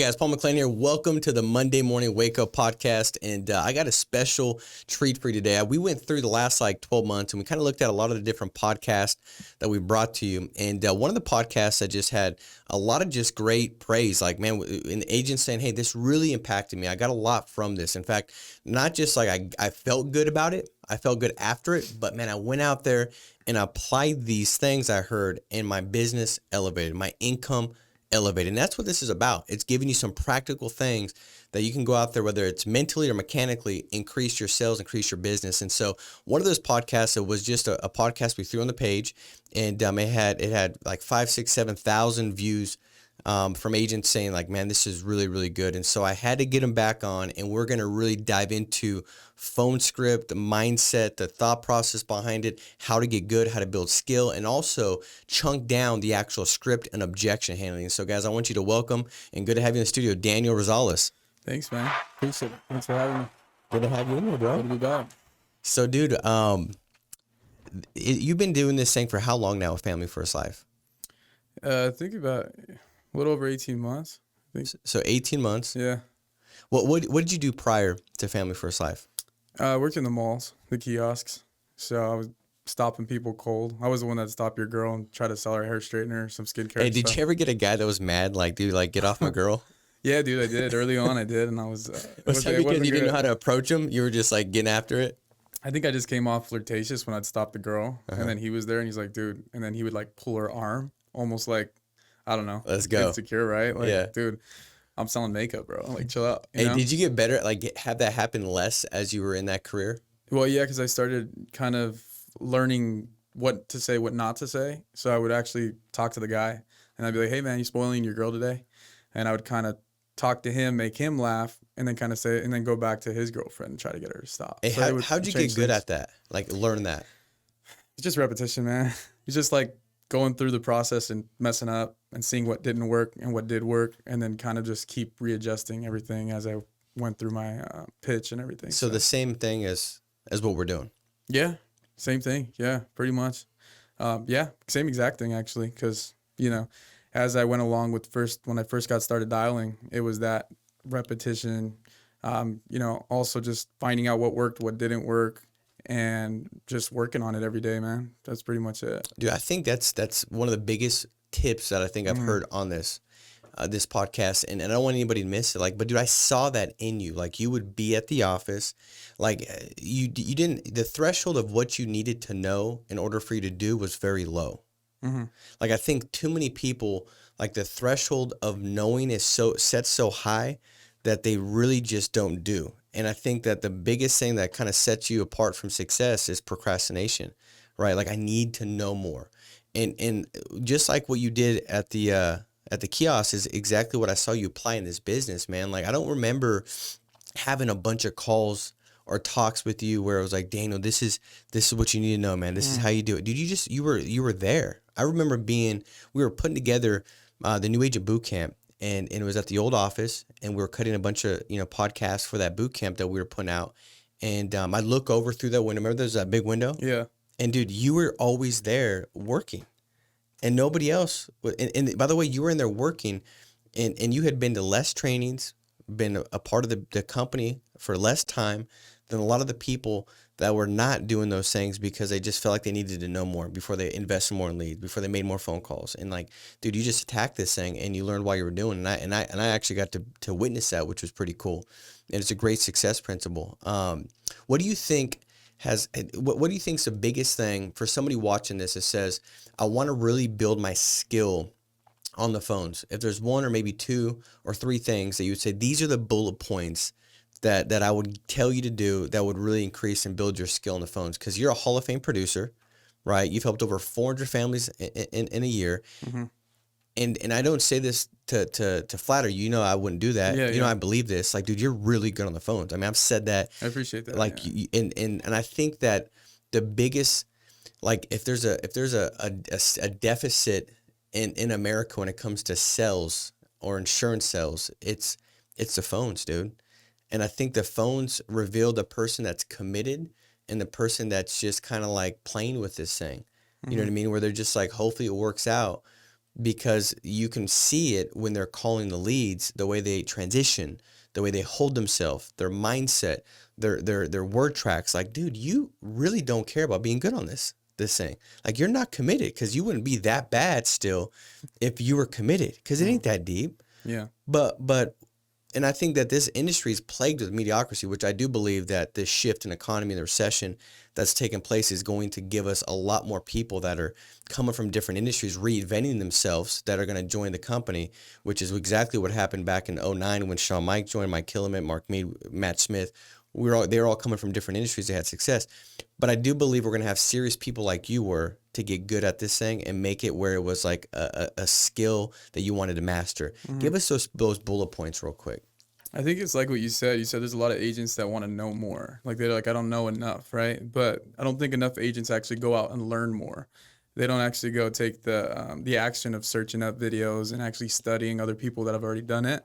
guys, Paul McClain here. Welcome to the Monday Morning Wake Up Podcast, and I got a special treat for you today. We went through the last 12 months, and we kind of looked at a lot of the different podcasts that we brought to you, and one of the podcasts that just had a lot of just great praise, an agent saying, hey, this really impacted me. I got a lot from this. In fact, not just I felt good about it, I felt good after it, but man, I went out there and applied these things I heard, and my business elevated, my income elevated. And that's what this is about. It's giving you some practical things that you can go out there, whether it's mentally or mechanically, increase your sales, increase your business. And so one of those podcasts, it was just a podcast we threw on the page, and it had 5, 6, 7,000 views from agents saying man, this is really, really good. And so I had to get them back on, and we're going to really dive into phone script, the mindset, the thought process behind it, how to get good, how to build skill, and also chunk down the actual script and objection handling. So guys, I want you to welcome, and good to have you in the studio, Daniel Rosales. Thanks, man. Appreciate it. Thanks for having me. Good to have you in here, bro. Good to be back. So dude, you've been doing this thing for how long now with Family First Life? I think about a little over 18 months. I think. So 18 months. Yeah. What did you do prior to Family First Life? I worked in the malls, the kiosks. So I was stopping people cold. I was the one that stopped your girl and tried to sell her hair straightener, some skincare. Hey, did you ever get a guy that was mad, get off my girl? Yeah, dude, I did. Early on, I did, and I was. Was that because you didn't know how to approach him? You were just getting after it? I think I just came off flirtatious when I'd stop the girl, and then he was there, and he's like, dude, and then he would pull her arm, almost I don't know. Let's go. Insecure, right? Yeah. Dude, I'm selling makeup, bro. Chill out. Hey, did you get better at have that happen less as you were in that career? Well, yeah, because I started kind of learning what to say, what not to say. So I would actually talk to the guy, and I'd be like, hey, man, you spoiling your girl today? And I would kind of talk to him, make him laugh, and then kind of say, and then go back to his girlfriend and try to get her to stop. Hey, so how'd you get good at that? Learn that? It's just repetition, man. It's just going through the process and messing up and seeing what didn't work and what did work, and then kind of just keep readjusting everything as I went through my pitch and everything. So the same thing as what we're doing? Yeah, same thing. Yeah, pretty much. Yeah, same exact thing, actually, because, as I went along when I first got started dialing, it was that repetition, also just finding out what worked, what didn't work, and just working on it every day, man. That's pretty much it. Dude, I think that's one of the biggest tips that I think I've heard on this podcast, and I don't want anybody to miss it. But dude, I saw that in you. You would be at the office, you didn't, the threshold of what you needed to know in order for you to do was very low. Mm-hmm. I think too many people, the threshold of knowing is set so high that they really just don't do. And I think that the biggest thing that kind of sets you apart from success is procrastination, right? I need to know more. And just like what you did at the kiosk is exactly what I saw you apply in this business, man. I don't remember having a bunch of calls or talks with you where it was Daniel, this is what you need to know, man. This is how you do it. Dude, you were there. I remember we were putting together the New Agent Boot Camp, and it was at the old office, and we were cutting a bunch of podcasts for that boot camp that we were putting out. And I look over through that window. Remember there's that big window? Yeah. And dude, you were always there working, and nobody else. And by the way, you were in there working, and you had been to less trainings, been a part of the company for less time than a lot of the people that were not doing those things because they just felt like they needed to know more before they invested more in leads, before they made more phone calls. And dude, you just attacked this thing and you learned while you were doing it. And I actually got to witness that, which was pretty cool. And it's a great success principle. What do you think what do you think is the biggest thing for somebody watching this that says, I want to really build my skill on the phones? If there's one or maybe two or three things that you would say, these are the bullet points that I would tell you to do that would really increase and build your skill on the phones, because you're a Hall of Fame producer, right? You've helped over 400 families in a year. Mm-hmm. And I don't say this to flatter you. I wouldn't do that. Yeah, I believe this. Dude, you're really good on the phones. I mean, I've said that. I appreciate that. And I think that the biggest, if there's a deficit in America when it comes to sales or insurance sales, it's the phones, dude. And I think the phones reveal the person that's committed and the person that's just kind of playing with this thing. You know what I mean? Where they're just hopefully it works out. because you can see it when they're calling the leads, the way they transition, the way they hold themselves, their mindset, their word tracks. Like, dude, you really don't care about being good on this thing. Like, you're not committed, because you wouldn't be that bad still if you were committed, because it ain't that deep. Yeah. But and I think that this industry is plagued with mediocrity, which I do believe that this shift in economy and the recession that's taken place is going to give us a lot more people that are coming from different industries, reinventing themselves, that are going to join the company, which is exactly what happened back in '09 when Shawn Mike joined, Mike Killiman, Mark Mead, Matt Smith. They were all coming from different industries. They had success. But I do believe we're going to have serious people like you were to get good at this thing and make it where it was like a skill that you wanted to master. Give us those bullet points real quick. I think it's like what you said. You said there's a lot of agents that want to know more. Like, they're like, I don't know enough, right? But I don't think enough agents actually go out and learn more. They don't actually go take the action of searching up videos and actually studying other people that have already done it.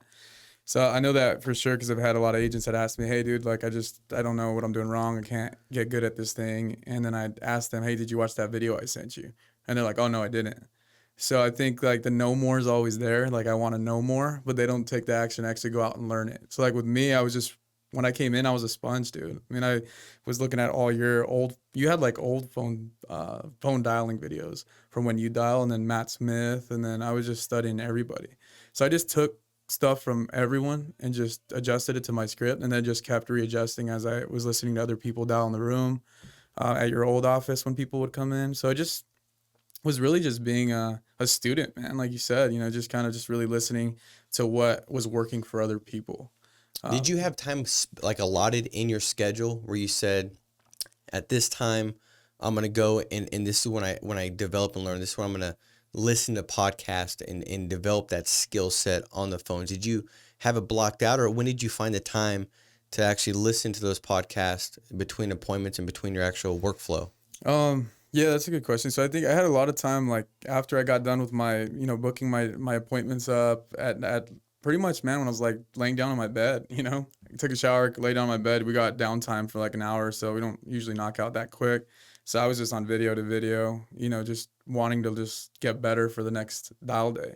So I know that for sure, because I've had a lot of agents that ask me, hey, dude, like, I don't know what I'm doing wrong. I can't get good at this thing. And then I'd ask them, hey, did you watch that video I sent you? And they're like, oh, no, I didn't. So I think, like, the know more is always there. Like, I want to know more, but they don't take the action to actually go out and learn it. So, like, with me, when I came in, I was a sponge, dude. I mean, I was looking at all your you had like old phone dialing videos from when you dial, and then Matt Smith, and then I was just studying everybody. So I just took stuff from everyone and just adjusted it to my script, and then just kept readjusting as I was listening to other people dial in the room at your old office when people would come in. So I just was really just being a student, man. Like you said, just kind of just really listening to what was working for other people. Did you have time like allotted in your schedule where you said, at this time, I'm going to go and this is when I develop and learn, this is when I'm going to listen to podcasts and develop that skill set on the phones? Did you have it blocked out, or when did you find the time to actually listen to those podcasts between appointments and between your actual workflow? Yeah, that's a good question. So I think I had a lot of time, like, after I got done with my, booking my appointments up at pretty much, man, when I was like laying down on my bed, I took a shower, lay down on my bed. We got downtime for like an hour or so. We don't usually knock out that quick. So I was just on video to video, just wanting to just get better for the next dial day.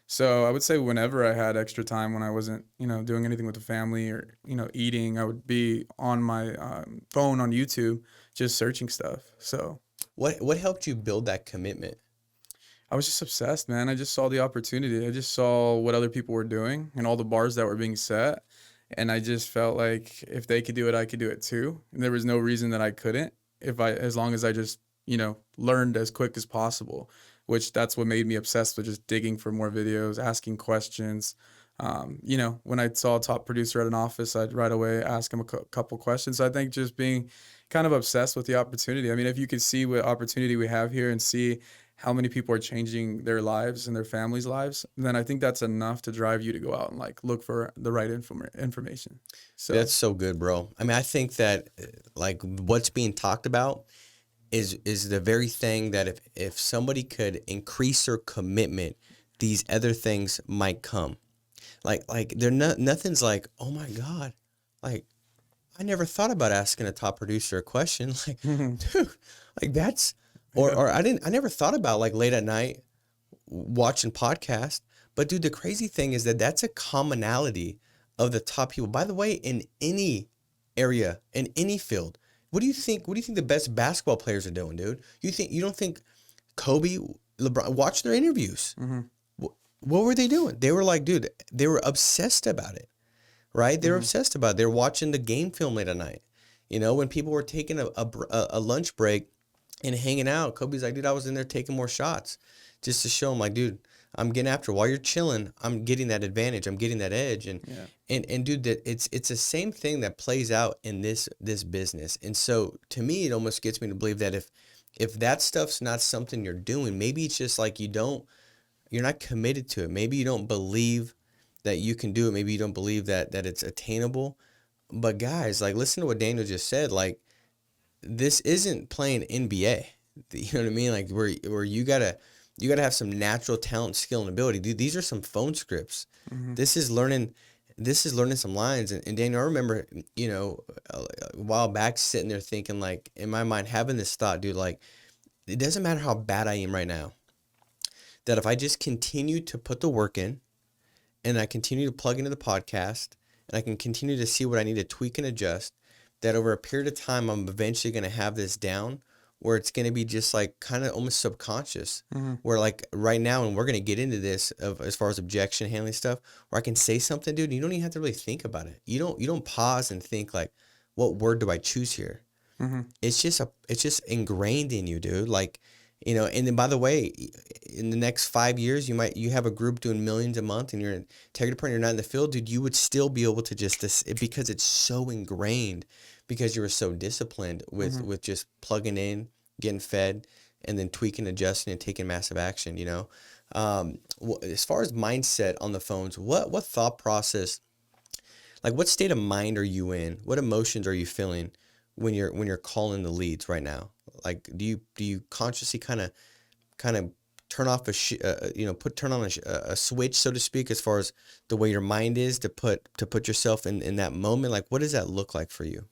So I would say whenever I had extra time, when I wasn't, doing anything with the family or, eating, I would be on my phone on YouTube, just searching stuff. So What helped you build that commitment? I was just obsessed, man. I just saw the opportunity. I just saw what other people were doing and all the bars that were being set. And I just felt like if they could do it, I could do it too. And there was no reason that I couldn't, as long as I just, learned as quick as possible, which that's what made me obsessed with just digging for more videos, asking questions. When I saw a top producer at an office, I'd right away ask him a couple questions. So I think just being kind of obsessed with the opportunity. I mean, if you could see what opportunity we have here and see how many people are changing their lives and their families' lives, then I think that's enough to drive you to go out and like look for the right information. So That's so good, bro. I mean, I think that like what's being talked about is the very thing that if somebody could increase their commitment, these other things might come. Like they're nothing's like, oh my God, like I never thought about asking a top producer a question. Like, dude, like that's or I never thought about like late at night watching podcasts. But dude, the crazy thing is that that's a commonality of the top people. By the way, in any area, in any field. What do you think the best basketball players are doing, dude? You don't think Kobe, LeBron, watch their interviews. Mm-hmm. What were they doing? They were like, dude, they were obsessed about it, right? They were obsessed about it. They were watching the game film late at night. When people were taking a lunch break and hanging out, Kobe's like, dude, I was in there taking more shots just to show him, like, dude, I'm getting after. While you're chilling, I'm getting that advantage. I'm getting that edge. And dude, that it's the same thing that plays out in this business. And so to me, it almost gets me to believe that if that stuff's not something you're doing, maybe it's just like you're not committed to it. Maybe you don't believe that you can do it. Maybe you don't believe that it's attainable. But guys, like, listen to what Daniel just said. Like, this isn't playing NBA. You know what I mean? Like, where you gotta have some natural talent, skill, and ability. Dude, these are some phone scripts. Mm-hmm. This is learning some lines. And Daniel, I remember, a while back sitting there thinking, like, in my mind, having this thought, dude, like, it doesn't matter how bad I am right now. that if I just continue to put the work in and I continue to plug into the podcast and I can continue to see what I need to tweak and adjust, that over a period of time, I'm eventually going to have this down where it's going to be just like kind of almost subconscious, where like right now, and we're going to get into this of as far as objection handling stuff, where I can say something, dude, and you don't even have to really think about it. You don't pause and think like, what word do I choose here? It's just ingrained in you, dude. Like, you know, and then by the way, in the next 5 years, you have a group doing millions a month and you're an integrity partner, you're not in the field, dude, you would still be able to just this because it's so ingrained, because you were so disciplined with just plugging in, getting fed, and then tweaking, adjusting, and taking massive action, you know? As far as mindset on the phones, what thought process, like what state of mind are you in? What emotions are you feeling when you're calling the leads right now? Like, do you consciously kind of turn off turn on a switch, so to speak, as far as the way your mind is to put yourself in that moment? Like, what does that look like for you?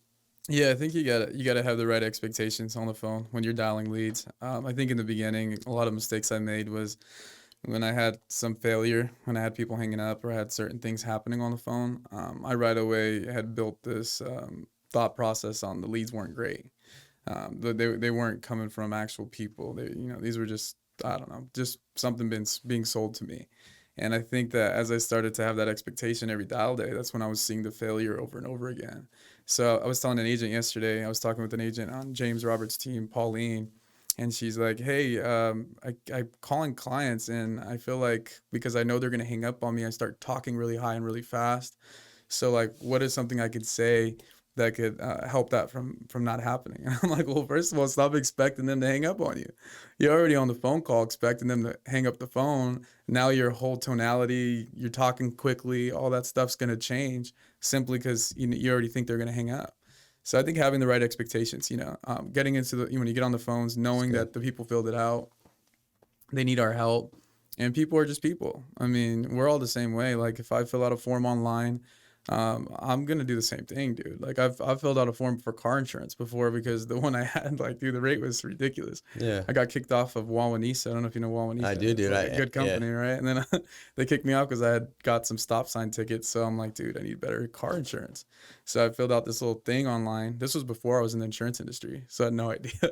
Yeah, I think you gotta have the right expectations on the phone when you're dialing leads. I think in the beginning, a lot of mistakes I made was when I had some failure, when I had people hanging up or I had certain things happening on the phone. I right away had built this thought process on the leads weren't great. They weren't coming from actual people. These were just, I don't know, just something being sold to me. And I think that as I started to have that expectation every dial day, that's when I was seeing the failure over and over again. So I was telling an agent yesterday, I was talking with an agent on James Roberts' team, Pauline, and she's like, hey, I'm calling clients and I feel like because I know they're going to hang up on me, I start talking really high and really fast. So like, what is something I could say that could help that from not happening? And I'm like, well, first of all, stop expecting them to hang up on you. You're already on the phone call expecting them to hang up the phone. Now your whole tonality, you're talking quickly, all that stuff's going to change simply because you already think they're going to hang up. So I think having the right expectations, getting into when you get on the phones, knowing that the people filled it out, they need our help, and people are just people. I mean, we're all the same way. Like if I fill out a form online, I'm gonna do the same thing, dude. Like I've filled out a form for car insurance before because the one I had, like, dude, the rate was ridiculous. Yeah. I got kicked off of Wawanesa. I don't know if you know Wawanesa. I do, dude. It's like a good company, right? And then they kicked me off because I had got some stop sign tickets. So I'm like, dude, I need better car insurance. So I filled out this little thing online. This was before I was in the insurance industry, so I had no idea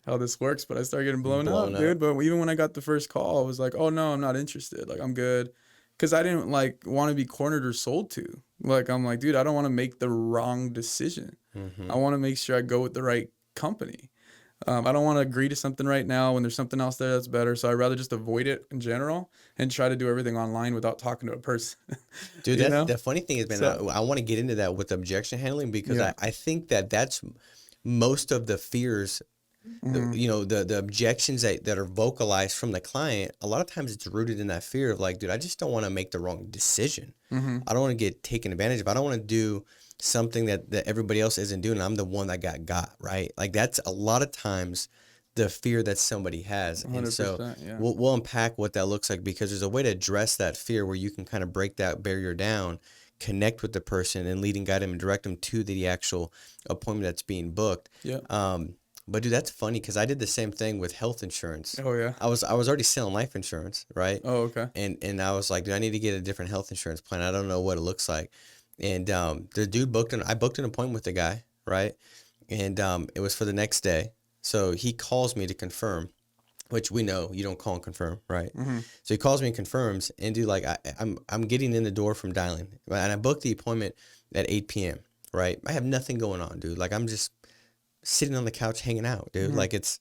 how this works. But I started getting blown up, dude. But even when I got the first call, I was like, oh no, I'm not interested. Like I'm good. Because I didn't like want to be cornered or sold to. Like I'm like, dude, I don't want to make the wrong decision. I want to make sure I go with the right company. I don't want to agree to something right now when there's something else there that's better. So I'd rather just avoid it in general and try to do everything online without talking to a person. Dude, the funny thing is, man, I want to get into that with objection handling because I think that's most of the fears. The objections that are vocalized from the client, a lot of times it's rooted in that fear of like, dude, I just don't want to make the wrong decision. I don't want to get taken advantage of. I don't want to do something that everybody else isn't doing. I'm the one that got, right? Like that's a lot of times the fear that somebody has. And so we'll unpack what that looks like because there's a way to address that fear where you can kind of break that barrier down, connect with the person and lead and guide them and direct them to the actual appointment that's being booked. But dude, that's funny because I did the same thing with health insurance. Oh yeah. I was already selling life insurance, right? Oh okay. And I was like, dude, I need to get a different health insurance plan. I don't know what it looks like. And the dude I booked an appointment with the guy, right? And it was for the next day. So he calls me to confirm, which we know you don't call and confirm, right? So he calls me and confirms, and dude, like I'm getting in the door from dialing, right? And I booked the appointment at 8 p.m. Right? I have nothing going on, dude. Like I'm just sitting on the couch hanging out, dude. Like it's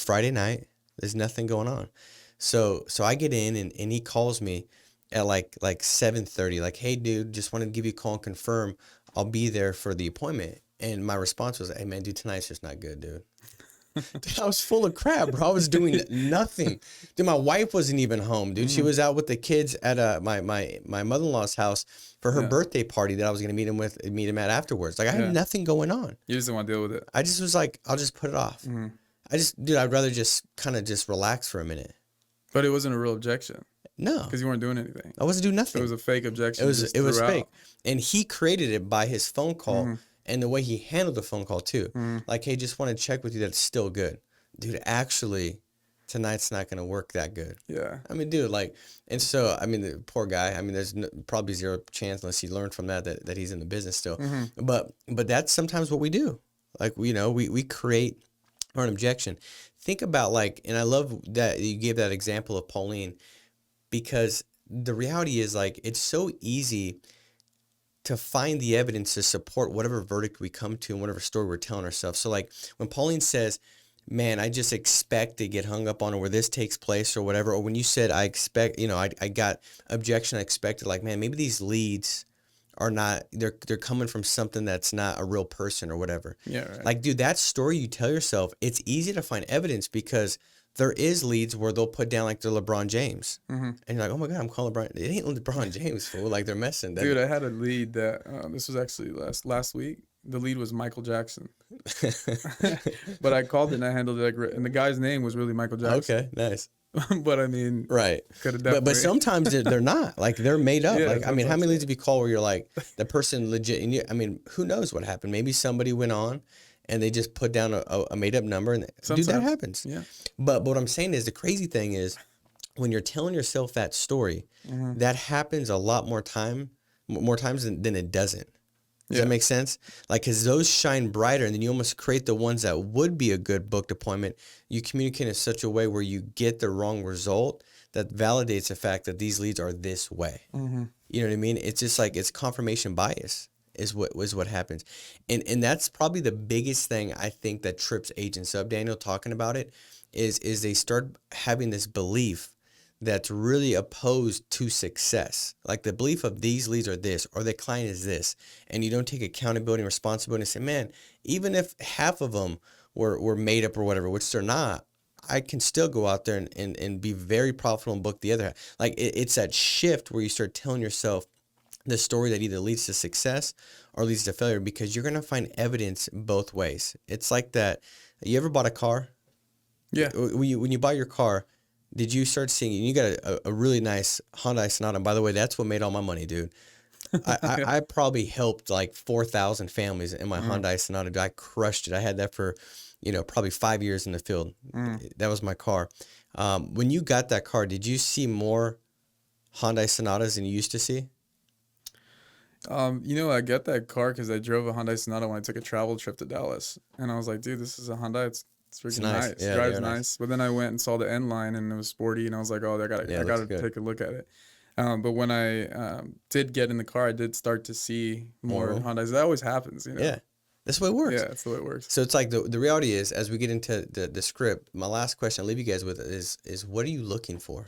Friday night. There's nothing going on. So I get in and he calls me at like 7:30, like, hey dude, just wanted to give you a call and confirm I'll be there for the appointment. And my response was, hey man, dude, tonight's just not good, dude. Dude, I was full of crap, bro. I was doing nothing. Dude, my wife wasn't even home, dude. She was out with the kids at my mother-in-law's house for her birthday party that I was gonna meet him at afterwards. Like I had nothing going on. You just didn't want to deal with it. I just was like, I'll just put it off. I'd rather just kind of just relax for a minute. But it wasn't a real objection. No, because you weren't doing anything. I wasn't doing nothing. It was a fake objection. It was fake, and he created it by his phone call and the way he handled the phone call too. Like, hey, just want to check with you that it's still good, dude. Actually, tonight's not going to work that good. Yeah. I mean, dude, like, and so, I mean, the poor guy, I mean, there's probably zero chance unless he learned from that he's in the business still. But that's sometimes what we do. Like, we create an objection. Think about like, and I love that you gave that example of Pauline, because the reality is like, it's so easy to find the evidence to support whatever verdict we come to and whatever story we're telling ourselves. So like when Pauline says, man, I just expect to get hung up on where this takes place or whatever, or when you said, I expect, I got objection, I expected, like, man, maybe these leads are not, they're coming from something that's not a real person or whatever. Yeah. Right. Like, dude, that story you tell yourself, it's easy to find evidence because there is leads where they'll put down like they're LeBron James. And you're like, oh my God, I'm calling LeBron. It ain't LeBron James, fool. Like they're messing. Dude, I had a lead that, this was actually last week. The lead was Michael Jackson. But I called it and I handled it like, and the guy's name was really Michael Jackson. Okay, nice. But I mean, right. Could have definitely. But sometimes they're not. Like they're made up. Yeah, like, I mean, how many leads have you called where you're like, the person legit, and I mean, who knows what happened? Maybe somebody went on and they just put down a made up number, and dude, that happens. Yeah. But what I'm saying is the crazy thing is when you're telling yourself that story, that happens a lot more times than it doesn't. Does that make sense? Like, because those shine brighter, and then you almost create the ones that would be a good booked appointment. You communicate in such a way where you get the wrong result that validates the fact that these leads are this way. You know what I mean? It's just like, it's confirmation bias is what happens. And that's probably the biggest thing I think that trips agents up, Daniel, talking about it, is they start having this belief that's really opposed to success. Like the belief of these leads are this, or the client is this. And you don't take accountability and responsibility and say, man, even if half of them were made up or whatever, which they're not, I can still go out there and be very profitable and book the other half. Like it's that shift where you start telling yourself the story that either leads to success or leads to failure, because you're going to find evidence both ways. It's like that. You ever bought a car? Yeah. When you buy your car, did you start seeing, you got a really nice Hyundai Sonata. And by the way, that's what made all my money, dude. I probably helped like 4,000 families in my Hyundai Sonata. Dude, I crushed it. I had that for, probably 5 years in the field. That was my car. When you got that car, did you see more Hyundai Sonatas than you used to see? I got that car because I drove a Hyundai Sonata when I took a travel trip to Dallas. And I was like, dude, this is a Hyundai. It's freaking nice. Yeah, Drives nice. But then I went and saw the N line and it was sporty, and I was like, oh, I gotta take a look at it. But when I did get in the car, I did start to see more Hyundais. That always happens, Yeah, that's the way it works. Yeah, that's the way it works. So it's like the reality is, as we get into the script, my last question I'll leave you guys with is what are you looking for?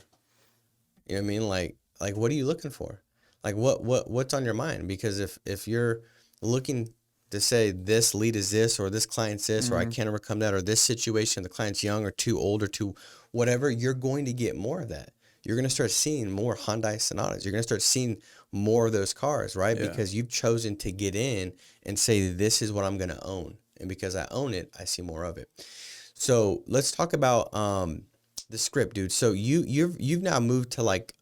You know what I mean? Like what are you looking for? Like what's on your mind? Because if you're looking to say this lead is this, or this client's this, or I can't overcome that, or this situation, the client's young or too old or too whatever, you're going to get more of that. You're going to start seeing more Hyundai Sonatas. You're going to start seeing more of those cars, right? Yeah. Because you've chosen to get in and say, this is what I'm going to own. And because I own it, I see more of it. So let's talk about the script, dude. So you've now moved to like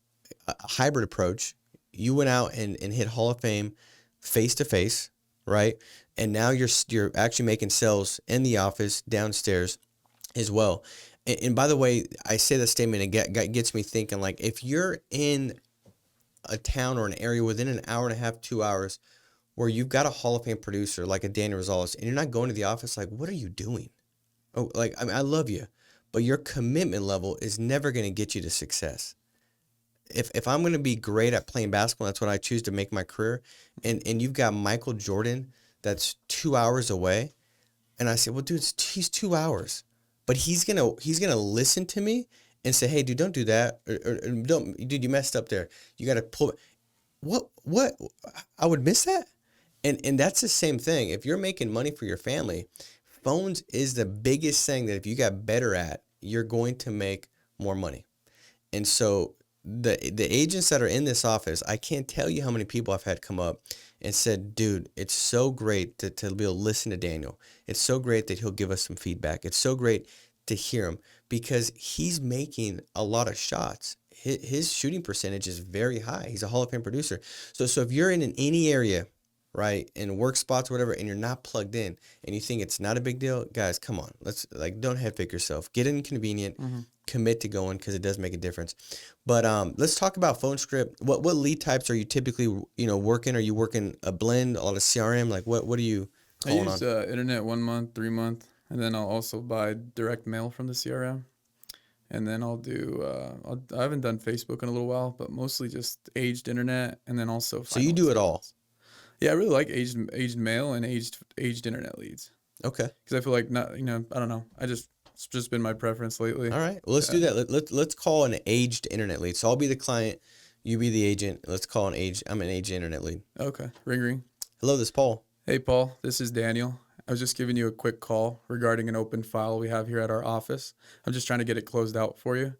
a hybrid approach. You went out and hit Hall of Fame face-to-face, right? And now you're actually making sales in the office downstairs as well. And by the way, I say that statement and it gets me thinking, like, if you're in a town or an area within an hour and a half, 2 hours, where you've got a Hall of Fame producer like a Daniel Rosales, and you're not going to the office, like, what are you doing? Oh, like, I mean, I love you, but your commitment level is never going to get you to success. If I'm going to be great at playing basketball, that's what I choose to make my career, and you've got Michael Jordan that's 2 hours away, and I say, well, dude, he's 2 hours. But he's gonna listen to me and say, hey, dude, don't do that. Or don't, dude, you messed up there. You got to pull. What? I would miss that. And that's the same thing. If you're making money for your family, phones is the biggest thing that if you got better at, you're going to make more money. And so the agents that are in this office, I can't tell you how many people I've had come up and said, dude, it's so great to be able to listen to Daniel. It's so great that he'll give us some feedback. It's so great to hear him because he's making a lot of shots. His shooting percentage is very high. He's a Hall of Fame producer. So if you're in any area, right, in work spots or whatever, and you're not plugged in and you think it's not a big deal, guys, come on. Let's don't head fake yourself. Get inconvenient. commit to going because it does make a difference. But let's talk about phone script. What lead types are you typically working? Are you working a blend, a lot of CRM? Like what are you calling I use internet 1 month, 3 month, and then I'll also buy direct mail from the CRM. And then I'll do, I haven't done Facebook in a little while, but mostly just aged internet, and then also So you do it all. Yeah, I really like aged mail and aged internet leads. Okay. Because I feel like not, I don't know. It's just been my preference lately. All right. Well, let's do that. Let's call an aged internet lead. So I'll be the client, you be the agent. Let's call I'm an aged internet lead. Okay. Ring. Hello, this is Paul. Hey, Paul. This is Daniel. I was just giving you a quick call regarding an open file we have here at our office. I'm just trying to get it closed out for you.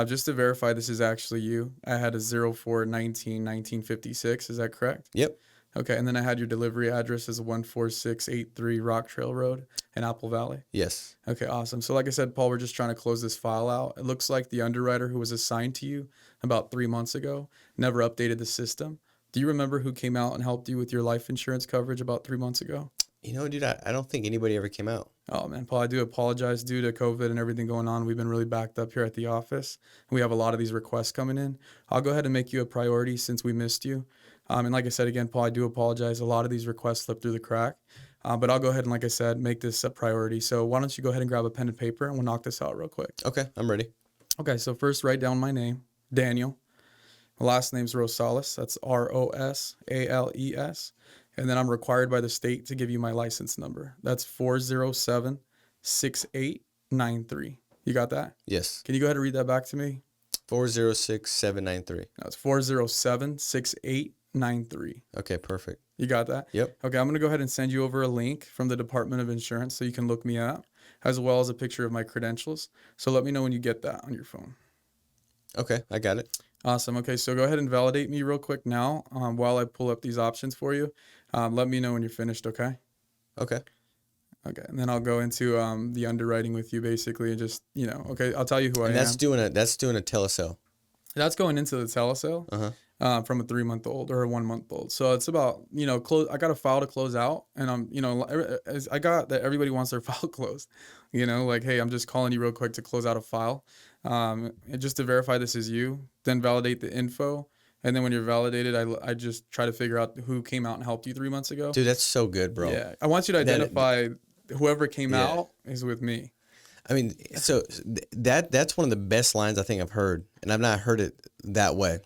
Just to verify this is actually you. I had a 04/19/1956. Is that correct? Yep. Okay, and then I had your delivery address as 14683 Rock Trail Road in Apple Valley. Yes. Okay, awesome. So like I said, Paul, we're just trying to close this file out. It looks like the underwriter who was assigned to you about 3 months ago never updated the system. Do you remember who came out and helped you with your life insurance coverage about 3 months ago? Dude, I don't think anybody ever came out. Oh, man, Paul, I do apologize due to COVID and everything going on. We've been really backed up here at the office. We have a lot of these requests coming in. I'll go ahead and make you a priority since we missed you. And like I said, again, Paul, I do apologize. A lot of these requests slipped through the crack. But I'll go ahead and, like I said, make this a priority. So why don't you go ahead and grab a pen and paper, and we'll knock this out real quick. Okay, I'm ready. Okay, so first write down my name, Daniel. My last name's Rosales. That's Rosales. And then I'm required by the state to give you my license number. That's 407-6893. You got that? Yes. Can you go ahead and read that back to me? 406-793. That's 407-6893. Okay, perfect. You got that? Yep. Okay, I'm going to go ahead and send you over a link from the Department of Insurance so you can look me up, as well as a picture of my credentials. So let me know when you get that on your phone. Okay, I got it. Awesome. Okay, so go ahead and validate me real quick now while I pull up these options for you. Let me know when you're finished, okay? Okay. Okay, and then I'll go into the underwriting with you basically and just, okay, I'll tell you who I am. That's doing a telesale. That's going into the telesale from a 3-month-old or a 1-month-old. So it's about, I got a file to close out, and I got that everybody wants their file closed. Like, hey, I'm just calling you real quick to close out a file. And just to verify this is you, then validate the info. And then when you're validated, I just try to figure out who came out and helped you 3 months ago. Dude, that's so good, bro. Yeah. I want you to identify whoever came out is with me. I mean, so that's one of the best lines I think I've heard, and I've not heard it that way.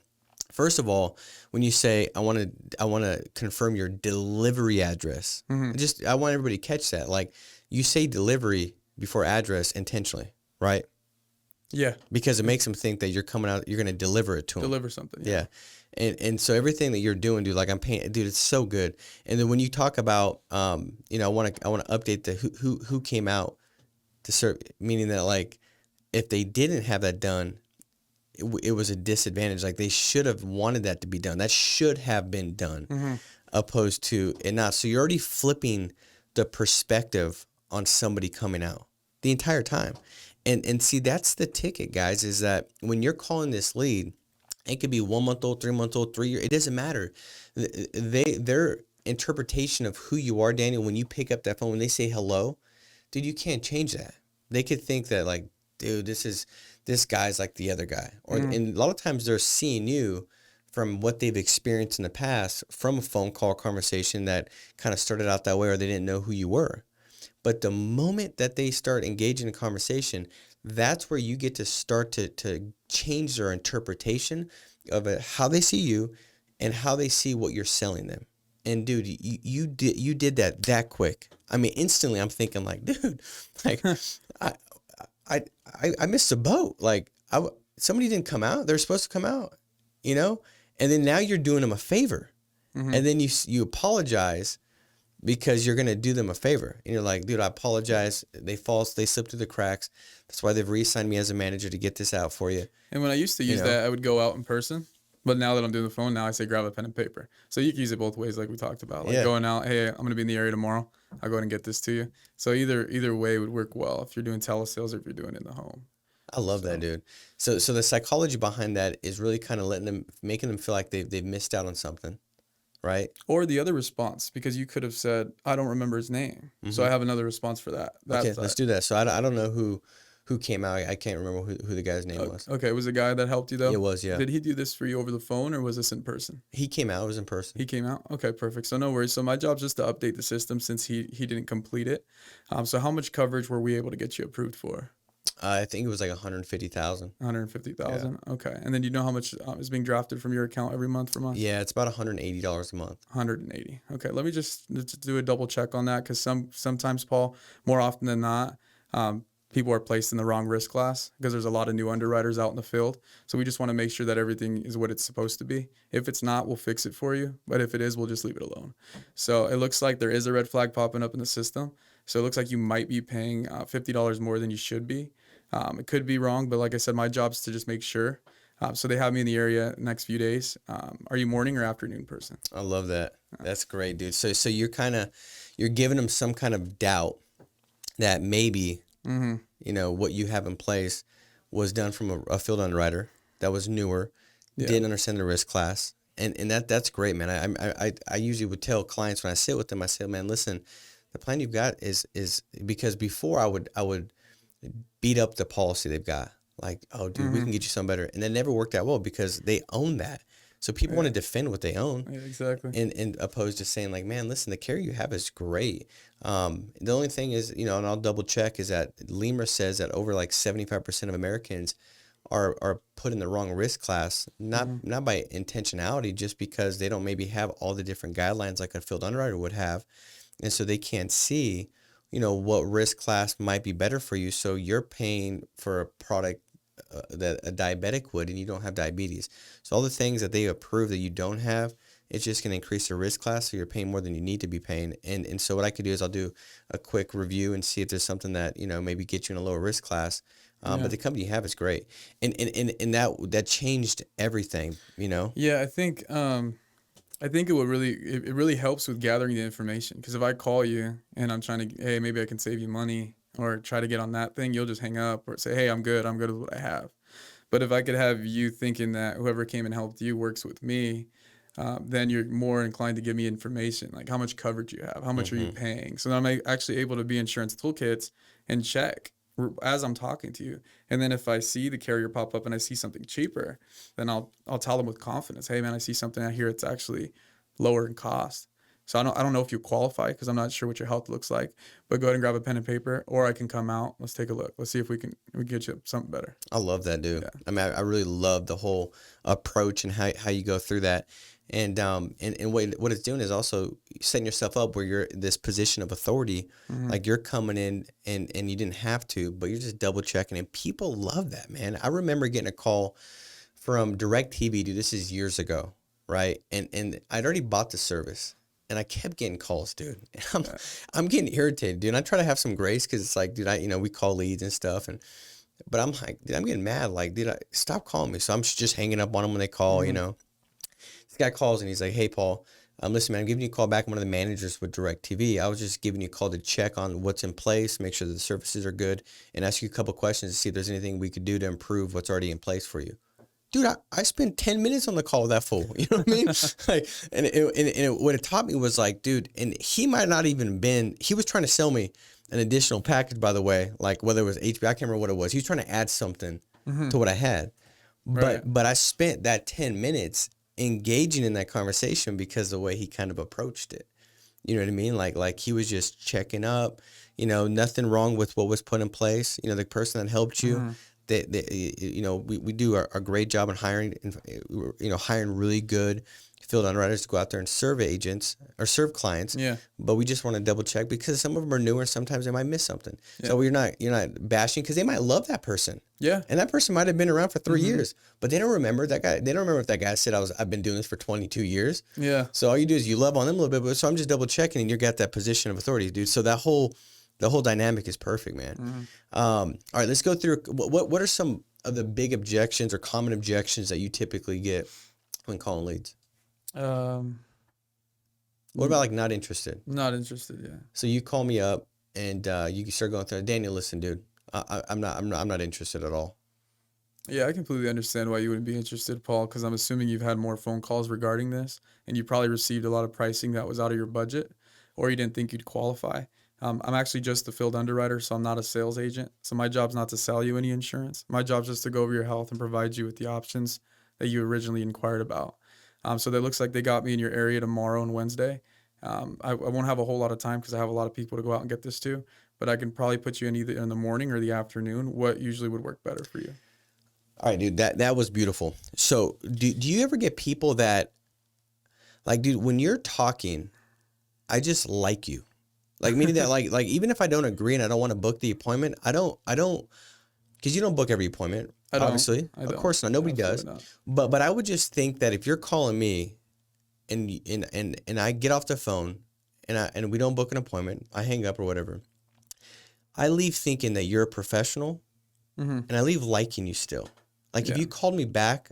First of all, when you say I want to confirm your delivery address, I want everybody to catch that. Like, you say delivery before address intentionally, right? Yeah. Because it makes them think that you're coming out, you're going to deliver it to them. Deliver something. Yeah. And so everything that you're doing, dude, like I'm paying, dude, it's so good. And then when you talk about, I want to update the who came out to serve, meaning that like if they didn't have that done, it was a disadvantage. Like they should have wanted that to be done. That should have been done, opposed to and not. So you're already flipping the perspective on somebody coming out the entire time. And see, that's the ticket, guys, is that when you're calling this lead, it could be 1-month-old, 3-month-old, 3 year. It doesn't matter. Their interpretation of who you are, Daniel, when you pick up that phone, when they say hello, dude, you can't change that. They could think that like, dude, this guy's like the other guy. Or and a lot of times they're seeing you from what they've experienced in the past from a phone call conversation that kind of started out that way, or they didn't know who you were. But the moment that they start engaging in conversation, that's where you get to start to change their interpretation of how they see you and how they see what you're selling them. And dude, you did that quick. I mean, instantly I'm thinking like, dude, like I missed a boat. Like somebody didn't come out. They're supposed to come out, and then now you're doing them a favor, and then you apologize because you're going to do them a favor. And you're like, dude, I apologize. They slipped through the cracks. That's why they've reassigned me as a manager to get this out for you. And when I used to use that, I would go out in person. But now that I'm doing the phone, now I say grab a pen and paper. So you can use it both ways like we talked about. Like going out, hey, I'm going to be in the area tomorrow. I'll go ahead and get this to you. So either way would work well if you're doing telesales or if you're doing it in the home. I love that, dude. So the psychology behind that is really kind of making them feel like they've missed out on something. Right. Or the other response, because you could have said, I don't remember his name. So I have another response for that. Okay, let's do that. So I don't know who came out. I can't remember who the guy's name was. Okay, it was a guy that helped you though? It was, yeah. Did he do this for you over the phone or was this in person? He came out. It was in person. He came out? Okay, perfect. So no worries. So my job's just to update the system since he didn't complete it. So how much coverage were we able to get you approved for? I think it was like 150,000. 150,000. Okay. And then you know how much is being drafted from your account every month from us? Yeah, it's about $180 a month. 180. Okay. Let me just do a double check on that because sometimes, Paul, more often than not, people are placed in the wrong risk class because there's a lot of new underwriters out in the field. So we just want to make sure that everything is what it's supposed to be. If it's not, we'll fix it for you. But if it is, we'll just leave it alone. So it looks like there is a red flag popping up in the system. So it looks like you might be paying $50 more than you should be. It could be wrong, but like I said, my job is to just make sure. So they have me in the area next few days. Are you morning or afternoon person? I love that. That's great, dude. So you're giving them some kind of doubt that maybe, what you have in place was done from a field underwriter that was newer, didn't understand the risk class. And that's great, man. I usually would tell clients when I sit with them, I say, man, listen, the plan you've got is because before I would beat up the policy they've got. Like, oh, dude, we can get you something better. And that never worked out well because they own that. So people want to defend what they own. Yeah, exactly. And opposed to saying like, man, listen, the carrier you have is great. The only thing is, and I'll double check, is that LIMRA says that over like 75% of Americans are put in the wrong risk class, not by intentionality, just because they don't maybe have all the different guidelines like a field underwriter would have. And so they can't see what risk class might be better for you. So you're paying for a product that a diabetic would, and you don't have diabetes. So all the things that they approve that you don't have, it's just going to increase your risk class. So you're paying more than you need to be paying. And so what I could do is I'll do a quick review and see if there's something that, maybe get you in a lower risk class. But the company you have is great. And that changed everything, Yeah, I think it really helps with gathering the information, because if I call you and I'm trying to, hey, maybe I can save you money or try to get on that thing, you'll just hang up or say, hey, I'm good with what I have. But if I could have you thinking that whoever came and helped you works with me, then you're more inclined to give me information, like how much coverage you have, how much are you paying? So then I'm actually able to be insurance toolkits and check as I'm talking to you. And then if I see the carrier pop up and I see something cheaper, then I'll tell them with confidence, hey man, I see something out here, it's actually lower in cost. So I don't know if you qualify because I'm not sure what your health looks like, but go ahead and grab a pen and paper, or I can come out. Let's take a look. Let's see if we can get you something better. I love that, dude. Yeah. I mean, I really love the whole approach and how you go through that. And what it's doing is also setting yourself up where you're in this position of authority, like you're coming in and you didn't have to, but you're just double checking, and people love that, man. I remember getting a call from DirecTV, dude. This is years ago, right? And I'd already bought the service, and I kept getting calls, dude. And I'm getting irritated, dude. And I try to have some grace because it's like, dude, we call leads and stuff, but I'm like, dude, I'm getting mad. Like, dude, stop calling me. So I'm just hanging up on them when they call, This guy calls and he's like, hey, Paul, listen, man, I'm giving you a call back. I'm one of the managers with DirecTV. I was just giving you a call to check on what's in place, make sure that the services are good, and ask you a couple questions to see if there's anything we could do to improve what's already in place for you. Dude, I spent 10 minutes on the call with that fool. You know what I mean? What it taught me was like, dude, and he might not even he was trying to sell me an additional package, by the way, like whether it was HBO, I can't remember what it was. He was trying to add something to what I had. But I spent that 10 minutes engaging in that conversation because the way he kind of approached it. You know what I mean? Like he was just checking up, nothing wrong with what was put in place. The person that helped you, we do our great job in hiring, hiring really good field underwriters to go out there and serve agents or serve clients. Yeah. But we just want to double check because some of them are newer. Sometimes they might miss something. Yeah. So you're not bashing because they might love that person. Yeah. And that person might have been around for 3 years, but they don't remember that guy. They don't remember if that guy said I've been doing this for 22 years. Yeah. So all you do is you love on them a little bit. But so I'm just double checking, and you got that position of authority, dude. So the whole dynamic is perfect, man. All right, let's go through. What are some of the big objections or common objections that you typically get when calling leads? What about like not interested? Not interested, yeah. So you call me up and you start going through. Daniel, listen, dude, I'm not interested at all. Yeah, I completely understand why you wouldn't be interested, Paul, because I'm assuming you've had more phone calls regarding this, and you probably received a lot of pricing that was out of your budget, or you didn't think you'd qualify. I'm actually just a field underwriter, so I'm not a sales agent. So my job's not to sell you any insurance. My job's just to go over your health and provide you with the options that you originally inquired about. So that looks like they got me in your area tomorrow and Wednesday. I won't have a whole lot of time because I have a lot of people to go out and get this to, but I can probably put you in either in the morning or the afternoon. What usually would work better for you? All right, dude, that was beautiful. So do you ever get people that, like, dude, when you're talking, I just like you. Like, meaning that, like even if I don't agree and I don't want to book the appointment, I don't, because you don't book every appointment, I don't. obviously. I Of don't. course not. Nobody does. Absolutely not. But I would just think that if you're calling me and I get off the phone and we don't book an appointment, I hang up or whatever, I leave thinking that you're a professional, and I leave liking you still. Like, if you called me back,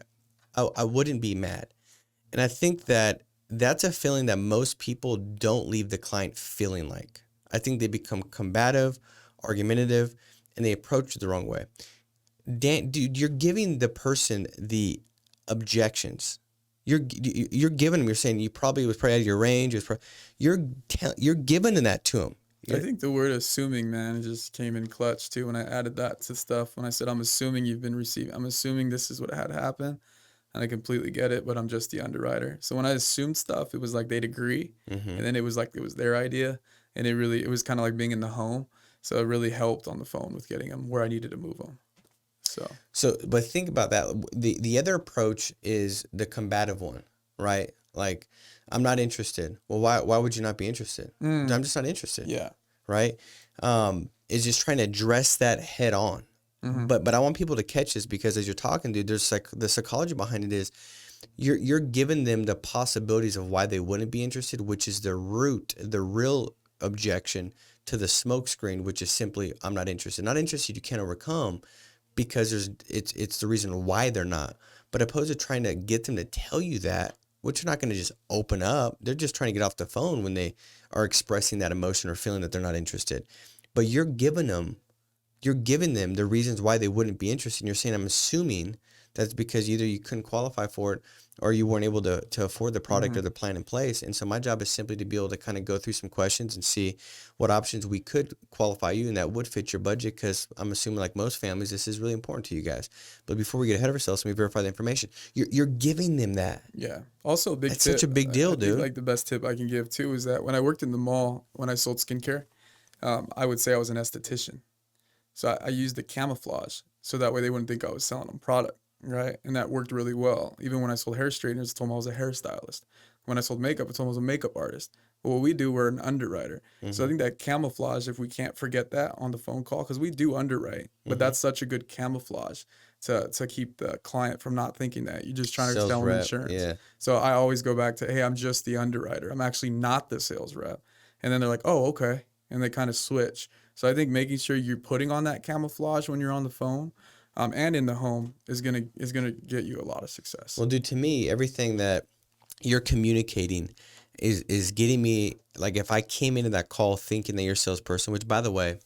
I wouldn't be mad. And I think that that's a feeling that most people don't leave the client feeling like. I think they become combative, argumentative, and they approach it the wrong way. Dan, dude, you're giving the person the objections. You're giving them. You're saying you probably was probably out of your range. You're giving that to them. I think the word assuming, man, just came in clutch too when I added that to stuff. When I said, I'm assuming you've been receiving, I'm assuming this is what had happened. And I completely get it, but I'm just the underwriter. So when I assumed stuff, it was like they'd agree. And then it was like it was their idea. And it was kind of like being in the home. So it really helped on the phone with getting them where I needed to move them. So, but think about that. The other approach is the combative one, right? Like, I'm not interested. Well, why would you not be interested? I'm just not interested. Yeah. Right. Is just trying to address that head on. But I want people to catch this, because as you're talking, dude, there's like the psychology behind it is you're giving them the possibilities of why they wouldn't be interested, which is the real objection to the smoke screen, which is simply, I'm not interested. Not interested, you can't overcome, because it's the reason why they're not. But opposed to trying to get them to tell you that, which are not going to just open up. They're just trying to get off the phone when they are expressing that emotion or feeling that they're not interested. But you're giving them the reasons why they wouldn't be interested. And you're saying, I'm assuming that's because either you couldn't qualify for it or you weren't able to afford the product or the plan in place. And so my job is simply to be able to kind of go through some questions and see what options we could qualify you and that would fit your budget, because I'm assuming, like most families, this is really important to you guys. But before we get ahead of ourselves, let me verify the information. You're giving them that. Yeah. Also, a big That's tip. such a big deal, I dude. think, like, the best tip I can give too is that when I worked in the mall, when I sold skincare, I would say I was an esthetician. So I used the camouflage so that way they wouldn't think I was selling them product, right? And that worked really well. Even when I sold hair straighteners, I told them I was a hairstylist. When I sold makeup, I told them I was a makeup artist. But what we do, we're an underwriter. So I think that camouflage, if we can't forget that on the phone call, because we do underwrite, but that's such a good camouflage to keep the client from not thinking that you're just trying to sell them insurance. Yeah. So I always go back to, hey, I'm just the underwriter. I'm actually not the sales rep. And then they're like, oh, okay. And they kind of switch. So I think making sure you're putting on that camouflage when you're on the phone and in the home is gonna get you a lot of success. Well, dude, to me, everything that you're communicating is getting me, like, if I came into that call thinking that you're a salesperson, which, by the way,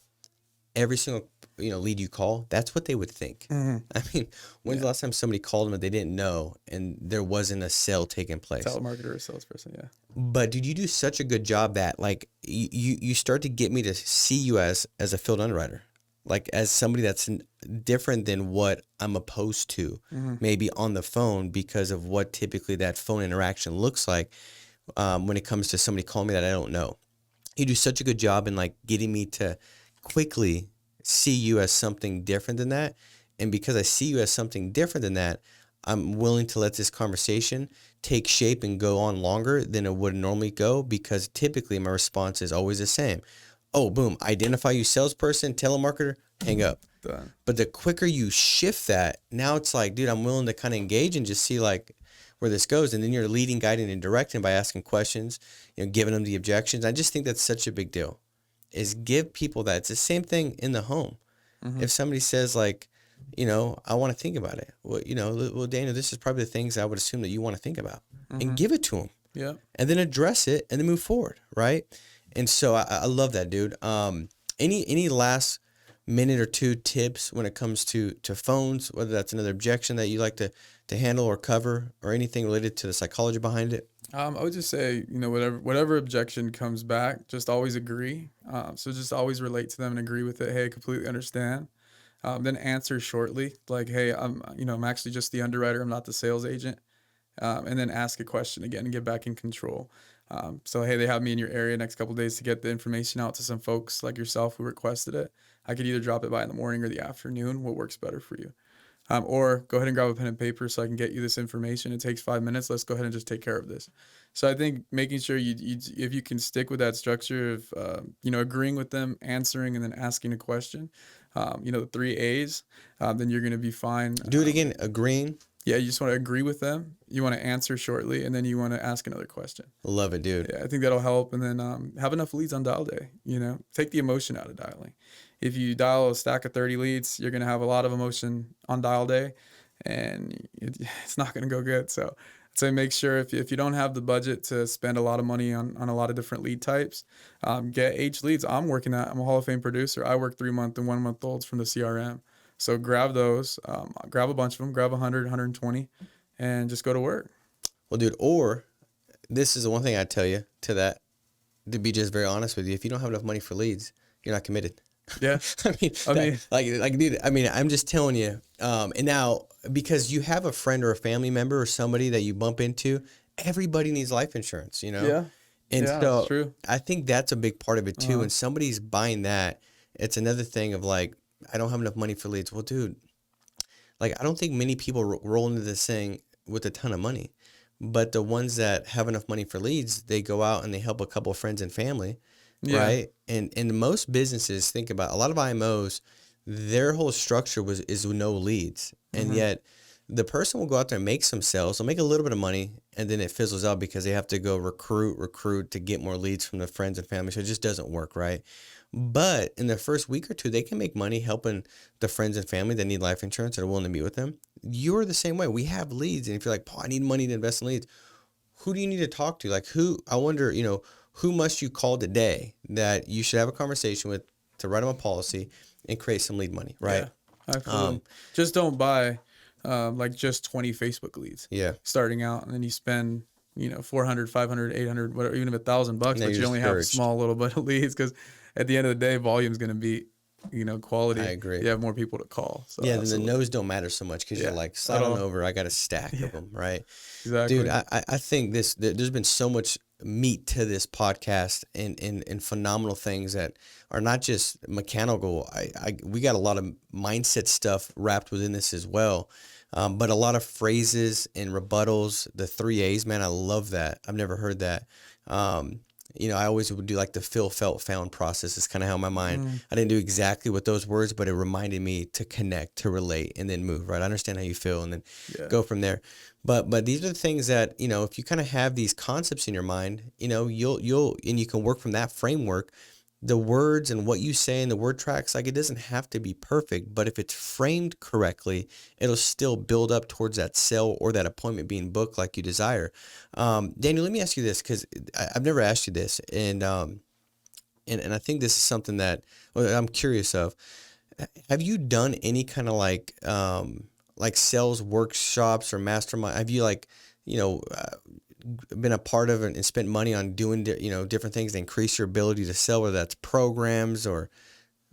every single lead you call, that's what they would think. I mean, when's the last time somebody called them that they didn't know and there wasn't a sale taking place? Telemarketer or salesperson, yeah. But dude, you do such a good job that, like, you start to get me to see you as a field underwriter, like as somebody that's different than what I'm opposed to, maybe on the phone, because of what typically that phone interaction looks like when it comes to somebody calling me that I don't know. You do such a good job in, like, getting me to quickly see you as something different than that. And because I see you as something different than that, I'm willing to let this conversation take shape and go on longer than it would normally go, because typically my response is always the same. Oh, boom, identify you, salesperson, telemarketer, hang up. Done. But the quicker you shift that, now it's like, dude, I'm willing to kind of engage and just see, like, where this goes. And then you're leading, guiding, and directing by asking questions, giving them the objections. I just think that's such a big deal, is give people that. It's the same thing in the home. If somebody says, like, I want to think about it. Well, Daniel, this is probably the things I would assume that you want to think about, and give it to them. Yeah. And then address it and then move forward. Right. And so I love that, dude. Any last minute or two tips when it comes to phones, whether that's another objection that you like to handle or cover, or anything related to the psychology behind it? I would just say, whatever objection comes back, just always agree. So just always relate to them and agree with it. Hey, I completely understand. Then answer shortly, like, hey, I'm actually just the underwriter. I'm not the sales agent. And then ask a question again and get back in control. So, hey, they have me in your area next couple of days to get the information out to some folks like yourself who requested it. I could either drop it by in the morning or the afternoon. What works better for you? Or go ahead and grab a pen and paper so I can get you this information. It takes 5 minutes. Let's go ahead and just take care of this. So I think making sure if you can stick with that structure of, agreeing with them, answering, and then asking a question, the 3 A's, then you're going to be fine. Do it again. Agreeing. Yeah, you just want to agree with them. You want to answer shortly, and then you want to ask another question. Love it, dude. Yeah, I think that'll help. And then have enough leads on dial day. Take the emotion out of dialing. If you dial a stack of 30 leads, you're going to have a lot of emotion on dial day, and it's not going to go good. So I'd say make sure if you don't have the budget to spend a lot of money on a lot of different lead types, get H leads. I'm a Hall of Fame producer. I work 3-month and 1-month-olds from the CRM. So grab those, grab a bunch of them, grab 100, 120, and just go to work. Well, dude, or this is the one thing I tell you to that, to be just very honest with you. If you don't have enough money for leads, you're not committed. Yeah. Dude, I'm just telling you. And now, because you have a friend or a family member or somebody that you bump into, everybody needs life insurance, Yeah. And Yeah, so that's true. I think that's a big part of it too. When somebody's buying that, it's another thing of like, I don't have enough money for leads. Well, dude, I don't think many people roll into this thing with a ton of money, but the ones that have enough money for leads, they go out and they help a couple of friends and family, right? And most businesses, think about a lot of IMOs, their whole structure is no leads, and yet the person will go out there and make some sales. They'll make a little bit of money, and then it fizzles out because they have to go recruit to get more leads from the friends and family. So it just doesn't work, right? But in the first week or two, they can make money helping the friends and family that need life insurance that are willing to meet with them. You're the same way. We have leads. And if you're like, Paul, I need money to invest in leads, who do you need to talk to? I wonder, who must you call today that you should have a conversation with to write them a policy and create some lead money, right? Yeah, absolutely. Just don't buy just 20 Facebook leads. Yeah. Starting out, and then you spend 400, 500, 800, whatever, even if $1,000, but you only have a small little bit of leads, because at the end of the day, volume is going to be quality. I agree. You have more people to call. So yeah, then the no's don't matter so much because you're like, slide on over. I got a stack of them, right? Exactly. Dude, I think there's been so much meat to this podcast and phenomenal things that are not just mechanical. We got a lot of mindset stuff wrapped within this as well. But a lot of phrases and rebuttals, the 3 A's, man, I love that. I've never heard that. I always would do like the feel, felt, found process. It's kind of how my mind, I didn't do exactly with those words, but it reminded me to connect, to relate, and then move, right? I understand how you feel and then go from there. But these are the things that, if you kind of have these concepts in your mind, you'll and you can work from that framework. The words and what you say in the word tracks, it doesn't have to be perfect, but if it's framed correctly, it'll still build up towards that sale or that appointment being booked like you desire. Daniel, let me ask you this, because I've never asked you this, and I think this is something that I'm curious of. Have you done any kind of like sales workshops or mastermind? Have you been a part of it and spent money on doing different things to increase your ability to sell, whether that's programs or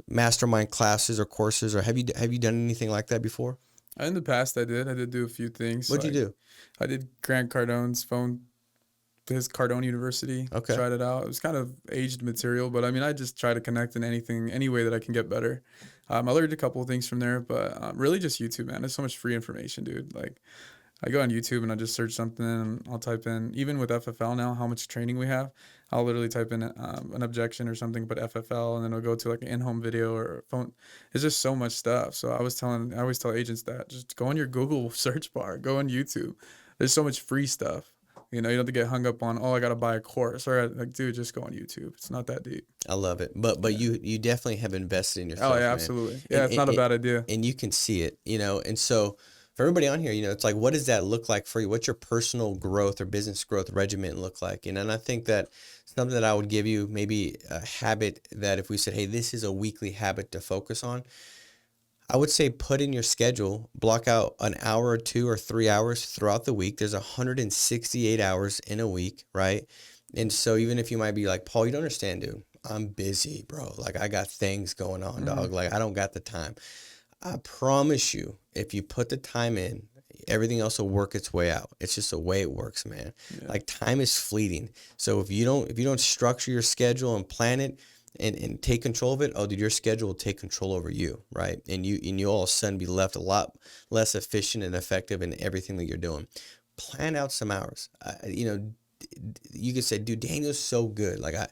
mastermind classes or courses, or have you done anything like that before? In the past, I did do a few things. What'd you do? I did Grant Cardone's his Cardone University. Okay. Tried it out. It was kind of aged material, but I just try to connect in any way that I can get better. I learned a couple of things from there, but really just YouTube, man. There's so much free information, dude. I go on YouTube and I just search something and I'll type in, even with FFL now, how much training we have. I'll literally type in an objection or something, but FFL, and then I'll go to an in-home video or phone. It's just so much stuff. So I always tell agents that just go on your Google search bar, go on YouTube. There's so much free stuff. You don't have to get hung up on, I got to buy a course. Or dude, just go on YouTube. It's not that deep. I love it. But you definitely have invested in yourself. Oh, yeah, man. absolutely. Yeah, it's not a bad idea. And you can see it, and so for everybody on here, it's like, what does that look like for you? What's your personal growth or business growth regimen look like? And I think that something that I would give you, maybe a habit that if we said, hey, this is a weekly habit to focus on, I would say put in your schedule, block out an hour or 2 or 3 hours throughout the week. There's 168 hours in a week, right? And so even if you might be like, Paul, you don't understand, dude. I'm busy, bro. Like I got things going on, dog. Like I don't got the time. I promise you, if you put the time in, everything else will work its way out. It's just the way it works, man. Yeah. Like time is fleeting. So if you don't structure your schedule and plan it and take control of it, oh dude, your schedule will take control over you, right? And you'll all of a sudden be left a lot less efficient and effective in everything that you're doing. Plan out some hours. You could say, dude, Daniel's so good. Like I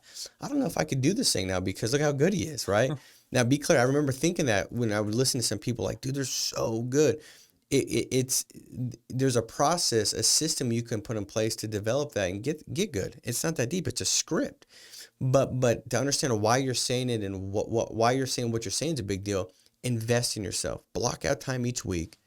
don't know if I could do this thing now because look how good he is, right? Now, be clear. I remember thinking that when I would listen to some people like, dude, they're so good. There's a process, a system you can put in place to develop that and get good. It's not that deep. It's a script. But to understand why you're saying it and why you're saying what you're saying is a big deal, invest in yourself. Block out time each week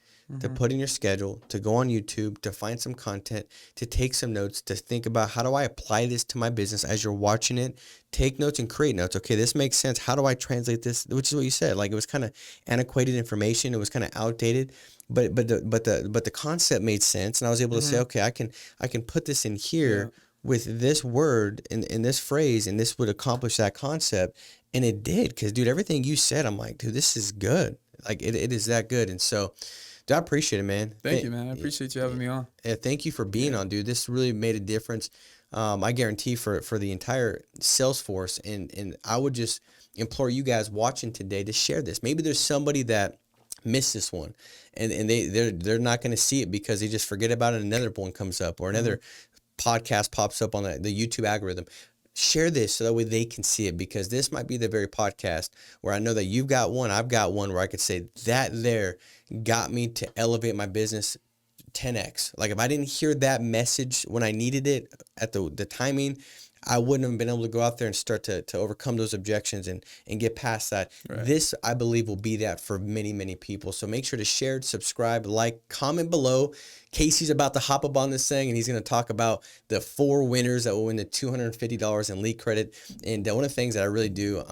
to put in your schedule, to go on YouTube, to find some content, to take some notes, to think about how do I apply this to my business as you're watching it. Take notes and create notes. Okay, this makes sense. How do I translate this? Which is what you said. Like it was kind of antiquated information. It was kind of outdated, but the concept made sense, and I was able to say, okay, I can put this in here with this word in this phrase, and this would accomplish that concept, and it did. Because dude, everything you said, I'm like, dude, this is good. Like it is that good, and so. Dude, I appreciate it, man. Thank you, man. I appreciate you having me on. Yeah, thank you for being on, dude. This really made a difference. I guarantee for the entire sales force, and I would just implore you guys watching today to share this. Maybe there's somebody that missed this one, and they're not going to see it because they just forget about it. Another one comes up or another podcast pops up on the YouTube algorithm. Share this so that way they can see it, because this might be the very podcast where I know that you've got one, I've got one, where I could say that there got me to elevate my business 10x. Like if I didn't hear that message when I needed it at the timing, I wouldn't have been able to go out there and start to overcome those objections and get past that. Right. This, I believe, will be that for many, many people. So make sure to share, subscribe, like, comment below. Casey's about to hop up on this thing, and he's going to talk about the 4 winners that will win the $250 in lead credit. And one of the things that I really do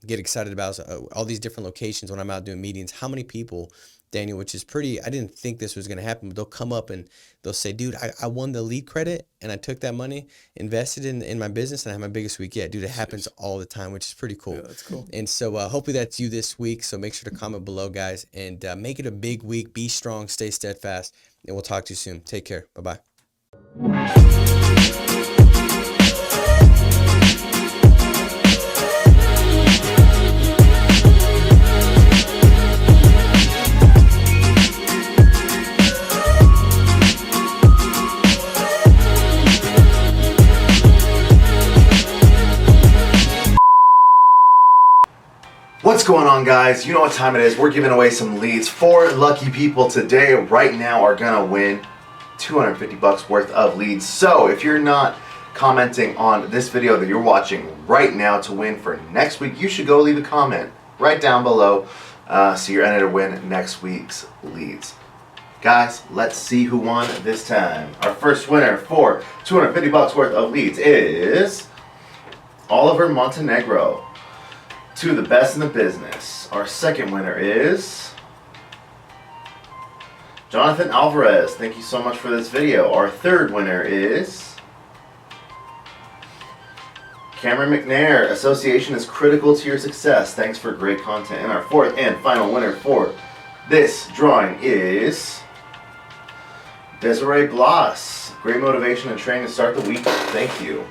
get excited about is all these different locations when I'm out doing meetings. How many people, Daniel, which is pretty, I didn't think this was going to happen, but they'll come up and they'll say, dude, I won the lead credit and I took that money, invested in my business, and I had my biggest week yet. Dude, it happens all the time, which is pretty cool. Yeah, that's cool. And so hopefully that's you this week. So make sure to comment below, guys, and make it a big week. Be strong, stay steadfast, and we'll talk to you soon. Take care. Bye-bye. What's going on, guys? You know what time it is. We're giving away some leads. 4 lucky people today right now are gonna win $250 worth of leads. So if you're not commenting on this video that you're watching right now to win for next week, you should go leave a comment right down below so you're entered to win next week's leads. Guys, let's see who won this time. Our first winner for $250 worth of leads is Oliver Montenegro. 2 of the best in the business. Our second winner is Jonathan Alvarez. Thank you so much for this video. Our third winner is Cameron McNair. Association is critical to your success. Thanks for great content. And our fourth and final winner for this drawing is Desiree Bloss. Great motivation and training to start the week. Thank you.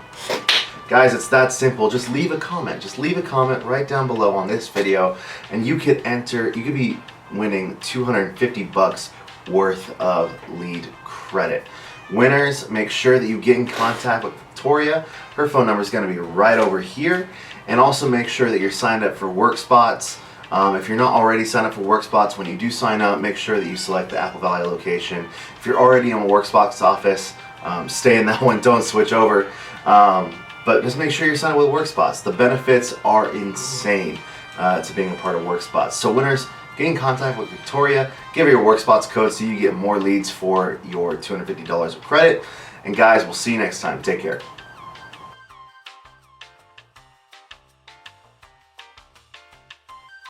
Guys, it's that simple. Just leave a comment. Just leave a comment right down below on this video, and you could enter, you could be winning $250 worth of lead credit. Winners, make sure that you get in contact with Victoria. Her phone number is going to be right over here. And also make sure that you're signed up for work spots. If you're not already signed up for work spots, when you do sign up, make sure that you select the Apple Valley location. If you're already in a work spots office, stay in that one. Don't switch over. But just make sure you're signed up with WorkSpots. The benefits are insane to being a part of WorkSpots. So winners, get in contact with Victoria, give her your WorkSpots code so you get more leads for your $250 of credit. And guys, we'll see you next time. Take care.